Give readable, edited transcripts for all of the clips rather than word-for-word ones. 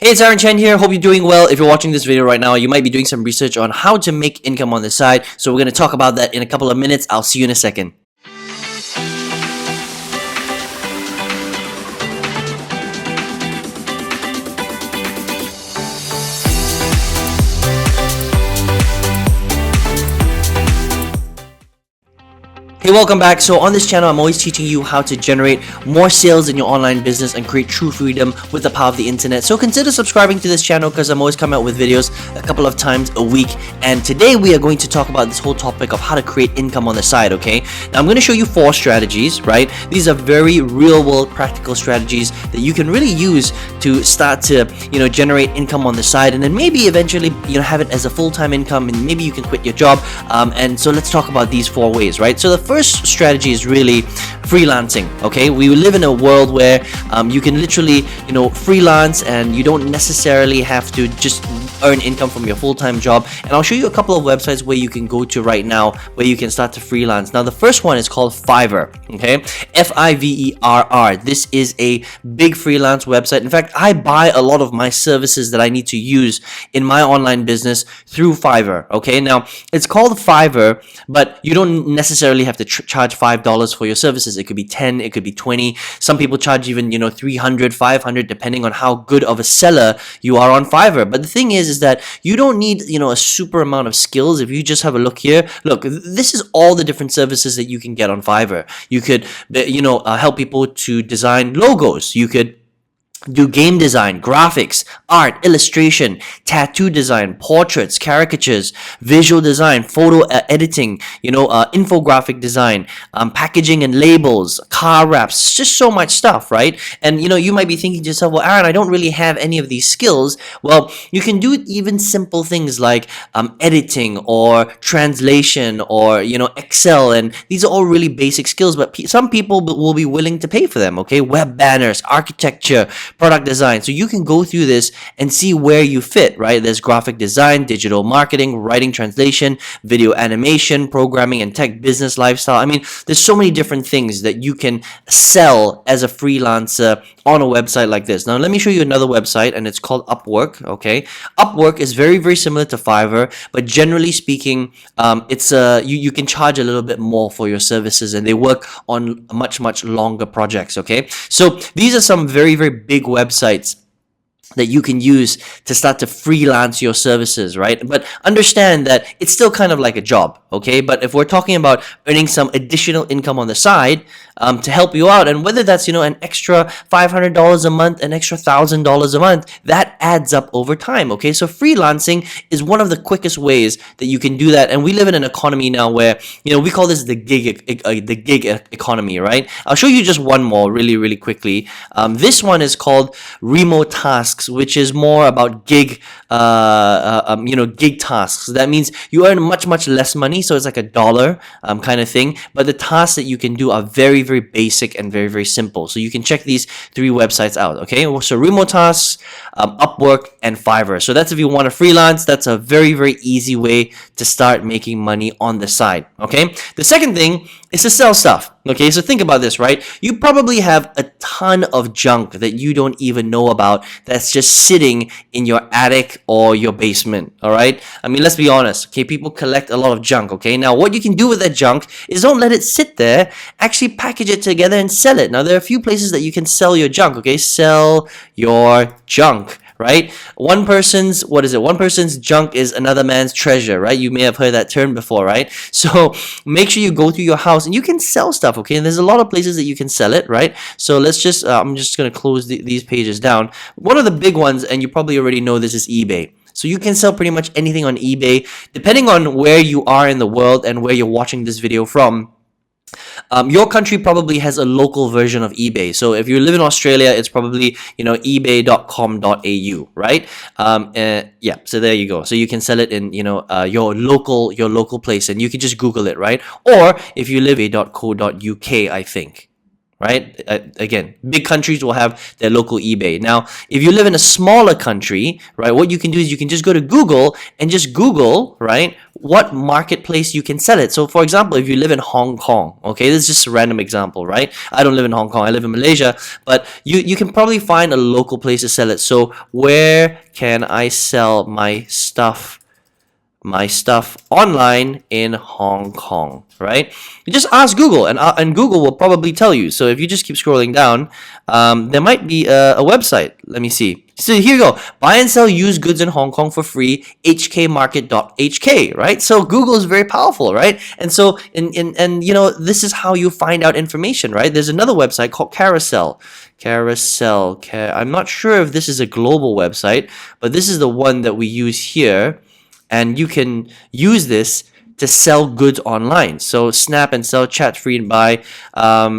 Hey, it's Aaron Chen here. Hope you're doing well. If you're watching this video right now, you might be doing some research on how to make income on the side. So we're going to talk about that in a couple of minutes. I'll see you in a second. Hey, welcome back. So on this channel, I'm always teaching you how to generate more sales in your online business and create true freedom with the power of the internet. So consider subscribing to this channel because I'm always coming out with videos a couple of times a week. And today we are going to talk about this whole topic of how to create income on the side, okay? Now I'm going to show you 4 strategies, right? These are very real world practical strategies that you can really use to start to, generate income on the side, and then maybe eventually, have it as a full-time income, and maybe you can quit your job. And so let's talk about these 4 ways, right? So the first strategy is really freelancing. Okay, we live in a world where you can literally freelance, and you don't necessarily have to just earn income from your full-time job. And I'll show you a couple of websites where you can go to right now where you can start to freelance. Now the first one is called Fiverr. Okay, Fiverr. This is a big freelance website. In fact, I buy a lot of my services that I need to use in my online business through Fiverr. Okay, now it's called Fiverr, but you don't necessarily have to charge $5 for your services. It could be 10, it could be 20. Some people charge even 300, 500, depending on how good of a seller you are on Fiverr. But the thing is that you don't need a super amount of skills. If you just have a look here, look, this is all the different services that you can get on Fiverr. You could help people to design logos. You could do game design, graphics, art, illustration, tattoo design, portraits, caricatures, visual design, photo editing, infographic design, packaging and labels, car wraps, just so much stuff, right? And you might be thinking to yourself, well, Aaron, I don't really have any of these skills. Well, you can do even simple things like editing or translation or Excel, and these are all really basic skills, but some people will be willing to pay for them. Okay, web banners, architecture, product design. So you can go through this and see where you fit, right? There's graphic design, digital marketing, writing, translation, video animation, programming and tech, business, lifestyle. I mean, there's so many different things that you can sell as a freelancer on a website like this. Now, let me show you another website, and it's called Upwork. Okay, Upwork is very, very similar to Fiverr, but generally speaking, you can charge a little bit more for your services, and they work on much longer projects. Okay, so these are some very, very big websites that you can use to start to freelance your services, right? But understand that it's still kind of like a job, okay? But if we're talking about earning some additional income on the side to help you out, and whether that's an extra $500 a month, an extra $1,000 a month, that adds up over time, okay? So freelancing is one of the quickest ways that you can do that. And we live in an economy now where we call this the gig economy, right? I'll show you just one more really quickly. This one is called Remote Tasks, which is more about gig tasks. That means you earn much less money, so it's like $1 kind of thing. But the tasks that you can do are very basic and very simple. So you can check these 3 websites out. Okay, so Remote Tasks, Upwork, and Fiverr. So that's if you want to freelance. That's a very easy way to start making money on the side. Okay, the second thing is to sell stuff. Okay, so think about this, right? You probably have a ton of junk that you don't even know about that's just sitting in your attic or your basement, all right? I mean, let's be honest, okay? People collect a lot of junk, okay? Now, what you can do with that junk is don't let it sit there. Actually package it together and sell it. Now, there are a few places that you can sell your junk, okay? Sell your junk, right? One person's junk is another man's treasure, right? You may have heard that term before, right? So make sure you go through your house and you can sell stuff, okay? And there's a lot of places that you can sell it, right? So let's just, I'm just going to close these pages down. One of the big ones, and you probably already know this, is eBay. So you can sell pretty much anything on eBay, depending on where you are in the world and where you're watching this video from. Your country probably has a local version of eBay. So if you live in Australia, it's probably ebay.com.au, right? Yeah, so there you go. So you can sell it in your local place, and you can just Google it, right? Or if you live .co.uk, I think. right? Again, big countries will have their local eBay. Now, if you live in a smaller country, right, what you can do is you can just go to Google and just Google, right, what marketplace you can sell it. So, for example, if you live in Hong Kong, okay, this is just a random example, right? I don't live in Hong Kong, I live in Malaysia, but you can probably find a local place to sell it. So, where can I sell my stuff online in Hong Kong, right? You just ask Google, and Google will probably tell you. So if you just keep scrolling down, there might be a website. Let me see. So here you go. Buy and sell used goods in Hong Kong for free, hkmarket.hk, right? So Google is very powerful, right? And so, and you know, this is how you find out information, right? There's another website called Carousel. I'm not sure if this is a global website, but this is the one that we use here. And you can use this to sell goods online. So snap and sell, chat free and buy,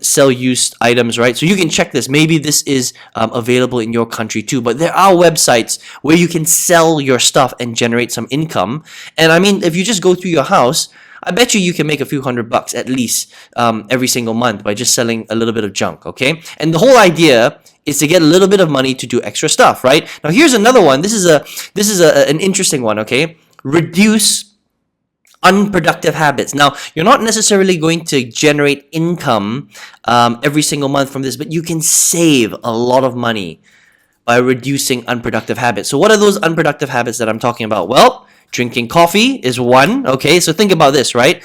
sell used items, right? So you can check this. Maybe this is available in your country too. But there are websites where you can sell your stuff and generate some income. And I mean, if you just go through your house, I bet you can make a few $100 at least every single month by just selling a little bit of junk, okay? And the whole idea is to get a little bit of money to do extra stuff, right? Now here's another one. This is an interesting one, okay? Reduce unproductive habits. Now, you're not necessarily going to generate income every single month from this, but you can save a lot of money by reducing unproductive habits. So what are those unproductive habits that I'm talking about? Well, drinking coffee is one, okay? So think about this, right?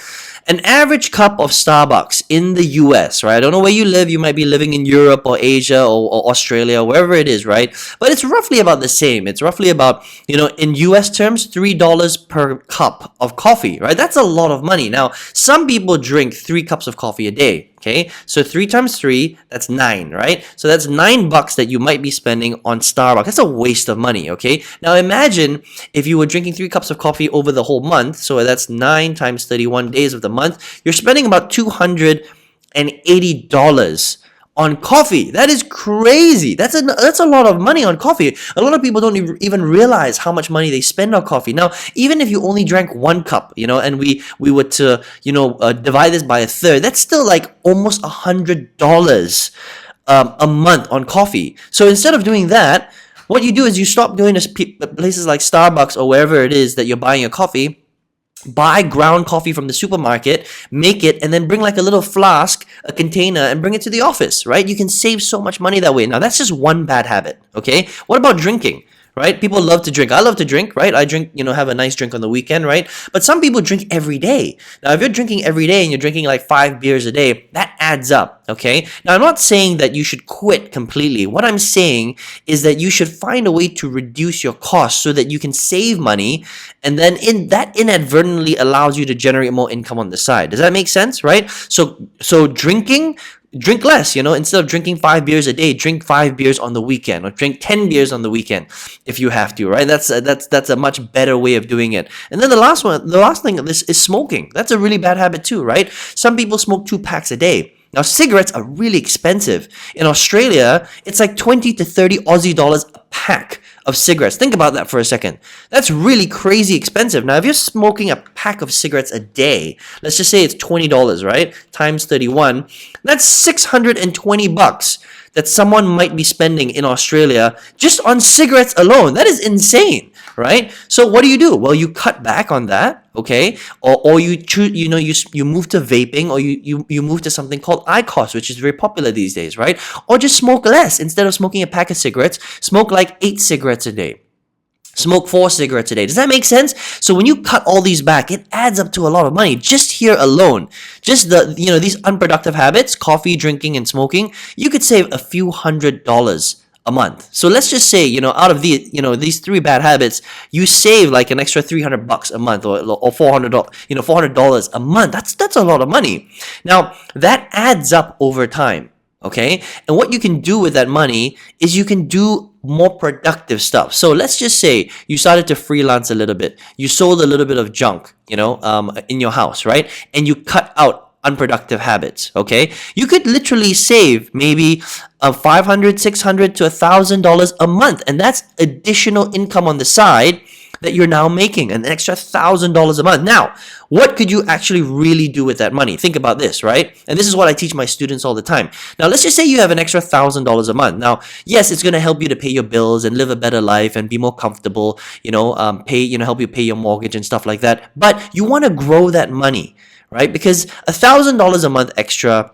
An average cup of Starbucks in the US, right? I don't know where you live. You might be living in Europe or Asia or Australia, wherever it is, right? But it's roughly about the same. It's roughly about, you know, in US terms, $3 per cup of coffee, right? That's a lot of money. Now, some people drink 3 cups of coffee a day. Okay, so 3 times 3, that's 9, right? So that's $9 that you might be spending on Starbucks. That's a waste of money, okay? Now imagine if you were drinking 3 cups of coffee over the whole month, so that's 9 times 31 days of the month, you're spending about $280 on coffee. That is crazy. That's a lot of money on coffee. A lot of people don't even realize how much money they spend on coffee. Now, even if you only drank 1 cup, you know, and we were to, you know, divide this by a third, that's still like almost $100 a month on coffee. So instead of doing that, what you do is you stop going to places like Starbucks or wherever it is that you're buying your coffee. Buy ground coffee from the supermarket, make it, and then bring like a little flask, a container, and bring it to the office, right? You can save so much money that way. Now, that's just one bad habit, okay? What about drinking? Right? People love to drink. I love to drink, right? I drink, you know, have a nice drink on the weekend, right? But some people drink every day. Now, if you're drinking every day and you're drinking like 5 beers a day, that adds up, okay? Now, I'm not saying that you should quit completely. What I'm saying is that you should find a way to reduce your costs so that you can save money, and then that inadvertently allows you to generate more income on the side. Does that make sense, right? So drink less, you know, instead of drinking 5 beers a day, drink 5 beers on the weekend, or drink 10 beers on the weekend if you have to, right? That's a much better way of doing it. And then the last thing of this is smoking. That's a really bad habit too, right? Some people smoke 2 packs a day. Now, cigarettes are really expensive. In Australia, it's like 20 to 30 Aussie dollars a pack of cigarettes. Think about that for a second. That's really crazy expensive. Now, if you're smoking a pack of cigarettes a day, let's just say it's $20, right? Times 31, that's $620 that someone might be spending in Australia just on cigarettes alone. That is insane, right? So what do? Well, you cut back on that, okay? Or you choose, you know, you move to vaping, or you move to something called IQOS, which is very popular these days, right? Or just smoke less. Instead of smoking a pack of cigarettes, smoke like 8 cigarettes a day. Smoke 4 cigarettes a day. Does that make sense? So when you cut all these back, it adds up to a lot of money just here alone. Just these unproductive habits, coffee, drinking, and smoking, you could save a few $100s a month. So let's just say, you know, out of these 3 bad habits, you save like an extra $300 a month, or $400 a month. That's a lot of money. Now, that adds up over time. Okay? And what you can do with that money is you can do more productive stuff. So let's just say you started to freelance a little bit. You sold a little bit of junk, you know, in your house, right? And you cut out unproductive habits, okay? You could literally save maybe $500, $600 to $1,000 a month. And that's additional income on the side that you're now making, an extra $1,000 a month. Now, what could you actually really do with that money? Think about this, right? And this is what I teach my students all the time. Now, let's just say you have an extra $1,000 a month. Now, yes, it's going to help you to pay your bills and live a better life and be more comfortable, help you pay your mortgage and stuff like that. But you want to grow that money, right? Because $1,000 a month extra,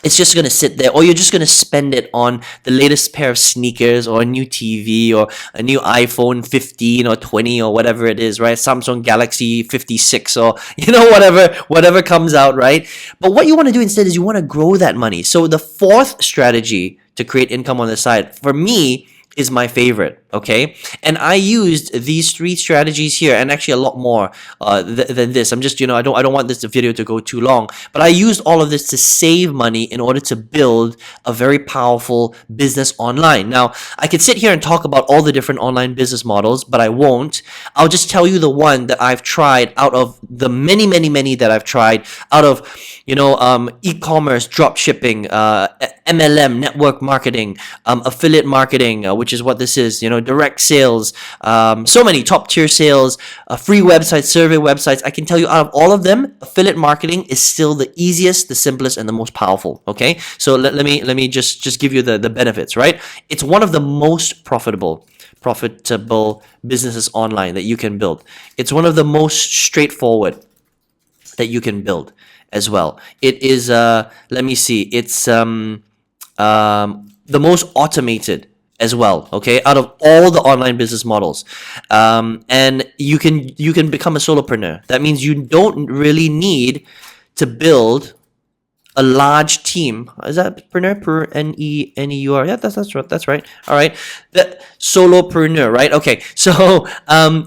it's just going to sit there, or you're just going to spend it on the latest pair of sneakers or a new TV or a new iPhone 15 or 20 or whatever it is, right? Samsung Galaxy 56 or, whatever comes out, right? But what you want to do instead is you want to grow that money. So the fourth strategy to create income on the side, for me, is my favorite, okay? And I used these 3 strategies here, and actually a lot more than this. I'm just, I don't want this video to go too long, but I used all of this to save money in order to build a very powerful business online. Now, I could sit here and talk about all the different online business models, but I won't. I'll just tell you the one that I've tried out of the many, many, many that I've tried out of, e-commerce, drop shipping, MLM, network marketing, affiliate marketing, which is what this is, direct sales, so many top tier sales, free websites, survey websites. I can tell you out of all of them, affiliate marketing is still the easiest, the simplest, and the most powerful. Okay, so let me just give you the benefits, right? It's one of the most profitable businesses online that you can build. It's one of the most straightforward that you can build as well. It is it's the most automated as well, okay, out of all the online business models. And you can become a solopreneur. That means you don't really need to build a large team. Is that preneur? N-E-N-E-U-R? Yeah, that's right. All right. The solopreneur, right? Okay. So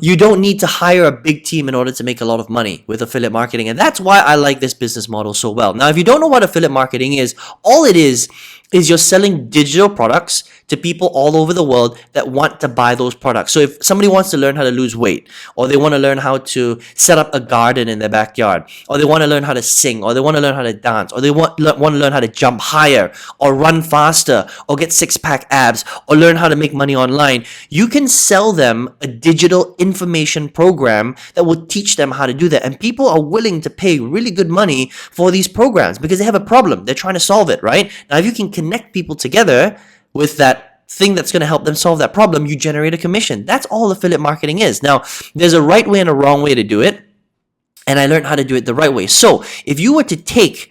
you don't need to hire a big team in order to make a lot of money with affiliate marketing. And that's why I like this business model so well. Now, if you don't know what affiliate marketing is, all it is you're selling digital products to people all over the world that want to buy those products. So if somebody wants to learn how to lose weight, or they want to learn how to set up a garden in their backyard, or they want to learn how to sing, or they want to learn how to dance, or they want to learn how to jump higher, or run faster, or get six-pack abs, or learn how to make money online, you can sell them a digital information program that will teach them how to do that. And people are willing to pay really good money for these programs because they have a problem. They're trying to solve it, right? Now, if you can connect people together with that thing that's going to help them solve that problem, you generate a commission. That's all affiliate marketing is. Now, there's a right way and a wrong way to do it, and I learned how to do it the right way. So if you were to take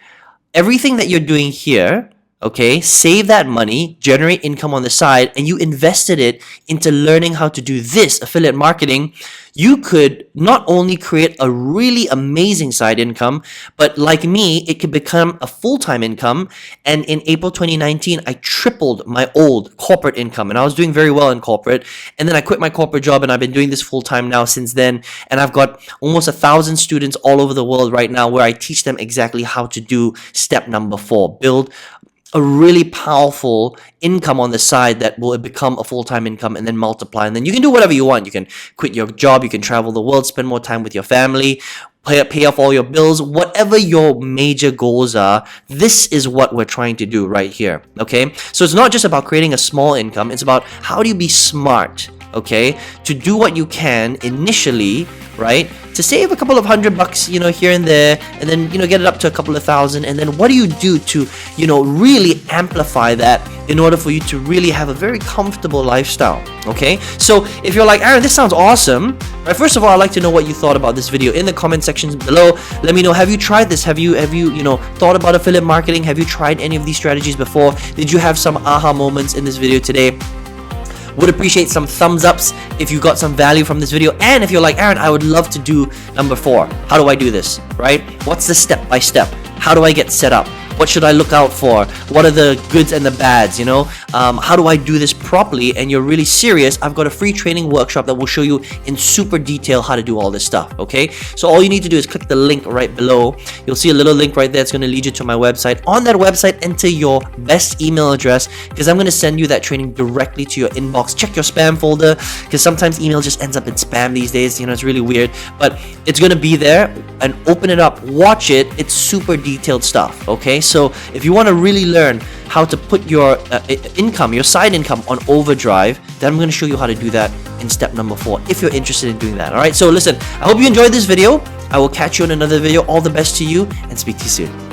everything that you're doing here, okay, save that money, generate income on the side, and you invested it into learning how to do this affiliate marketing, you could not only create a really amazing side income, but like me, it could become a full-time income. And in April 2019, I tripled my old corporate income, and I was doing very well in corporate. And then I quit my corporate job, and I've been doing this full-time now since then. And I've got almost 1,000 students all over the world right now where I teach them exactly how to do step number 4, build a really powerful income on the side that will become a full-time income and then multiply. And then you can do whatever you want. You can quit your job, you can travel the world, spend more time with your family, pay off all your bills, whatever your major goals are. This is what we're trying to do right here, okay? So it's not just about creating a small income, it's about how do you be smart, okay, to do what you can initially, right, to save a couple of $100, here and there, and then, get it up to a couple of thousand, and then what do you do to, really amplify that in order for you to really have a very comfortable lifestyle, okay? So if you're like, Aaron, this sounds awesome, right? First of all, I'd like to know what you thought about this video in the comment sections below. Let me know, have you tried this? Have you thought about affiliate marketing? Have you tried any of these strategies before? Did you have some aha moments in this video today? Would appreciate some thumbs ups if you got some value from this video. And if you're like, Aaron, I would love to do number 4. How do I do this, right? What's the step by step? How do I get set up? What should I look out for? What are the goods and the bads, How do I do this properly? And you're really serious, I've got a free training workshop that will show you in super detail how to do all this stuff, okay? So all you need to do is click the link right below. You'll see a little link right there. It's going to lead you to my website. On that website, enter your best email address because I'm going to send you that training directly to your inbox. Check your spam folder because sometimes email just ends up in spam these days. It's really weird, but it's going to be there. And open it up, watch it. It's super detailed stuff, okay? So if you want to really learn how to put your income, your side income on overdrive, then I'm going to show you how to do that in step number 4 if you're interested in doing that. Alright, so listen, I hope you enjoyed this video. I will catch you in another video. All the best to you and speak to you soon.